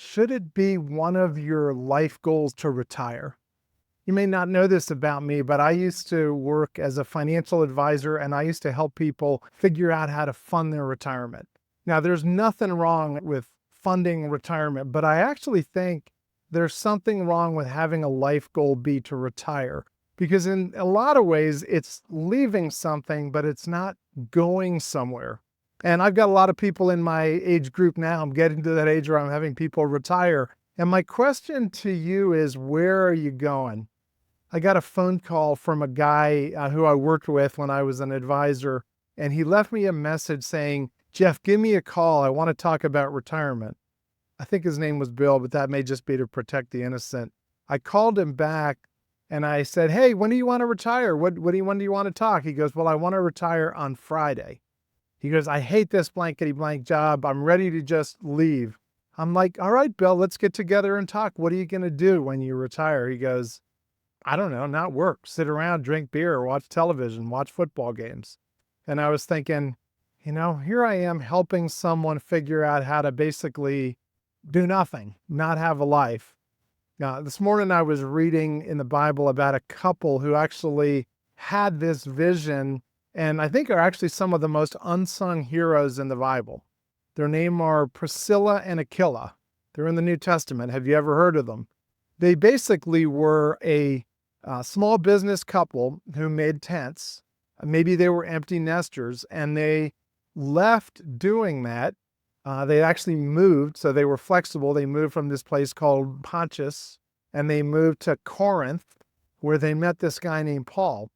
Should it be one of your life goals to retire? You may not know this about me, but I used to work as a financial advisor and I used to help people figure out how to fund their retirement. Now, there's nothing wrong with funding retirement, but I actually think there's something wrong with having a life goal be to retire because, in a lot of ways, it's leaving something, but it's not going somewhere. And I've got a lot of people in my age group now. I'm getting to that age where I'm having people retire. And my question to you is, where are you going? I got a phone call from a guy who I worked with when I was an advisor, and he left me a message saying, Jeff, give me a call. I want to talk about retirement. I think his name was Bill, but that may just be to protect the innocent. I called him back and I said, hey, when do you want to retire? When do you want to talk? He goes, well, I want to retire on Friday. He goes, I hate this blankety blank job. I'm ready to just leave. I'm like, all right, Bill, let's get together and talk. What are you going to do when you retire? He goes, I don't know, not work, sit around, drink beer, watch television, watch football games. And I was thinking, here I am helping someone figure out how to basically do nothing, not have a life. Now, this morning I was reading in the Bible about a couple who actually had this vision and I think are actually some of the most unsung heroes in the Bible. Their name are Priscilla and Aquila. They're in the New Testament. Have you ever heard of them? They basically were a small business couple who made tents. Maybe they were empty nesters, and they left doing that. They actually moved, so they were flexible. They moved from this place called Pontus, and they moved to Corinth, where they met this guy named Paul.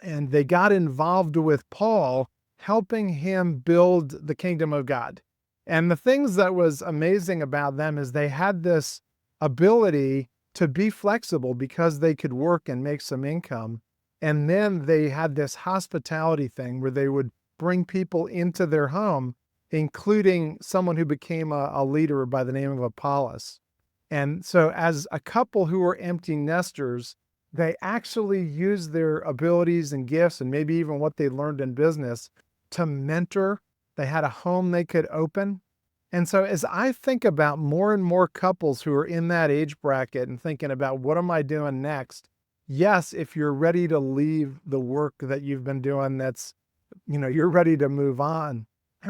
And they got involved with Paul, helping him build the kingdom of God. And the things that was amazing about them is they had this ability to be flexible because they could work and make some income. And then they had this hospitality thing where they would bring people into their home, including someone who became a leader by the name of Apollos. And so as a couple who were empty nesters, they actually used their abilities and gifts and maybe even what they learned in business to mentor. They had a home they could open. And so as I think about more and more couples who are in that age bracket and thinking about what am I doing next? Yes, if you're ready to leave the work that you've been doing, you're ready to move on.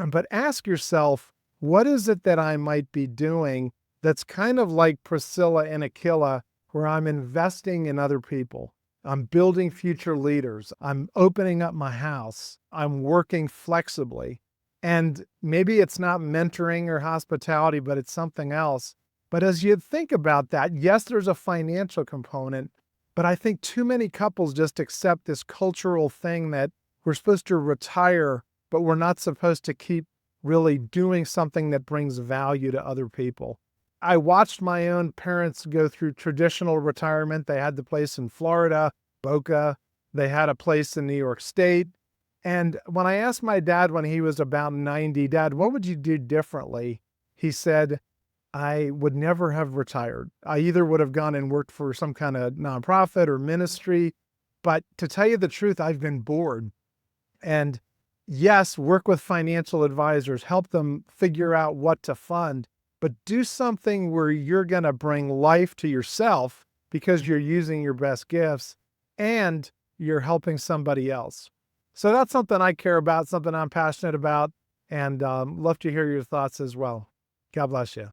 But ask yourself, what is it that I might be doing that's kind of like Priscilla and Aquila, where I'm investing in other people. I'm building future leaders. I'm opening up my house. I'm working flexibly. And maybe it's not mentoring or hospitality, but it's something else. But as you think about that, yes, there's a financial component, but I think too many couples just accept this cultural thing that we're supposed to retire, but we're not supposed to keep really doing something that brings value to other people. I watched my own parents go through traditional retirement. They had the place in Florida, Boca. They had a place in New York State. And when I asked my dad when he was about 90, Dad, what would you do differently? He said, I would never have retired. I either would have gone and worked for some kind of nonprofit or ministry. But to tell you the truth, I've been bored. And yes, work with financial advisors, help them figure out what to fund, but do something where you're going to bring life to yourself because you're using your best gifts and you're helping somebody else. So that's something I care about, something I'm passionate about, and love to hear your thoughts as well. God bless you.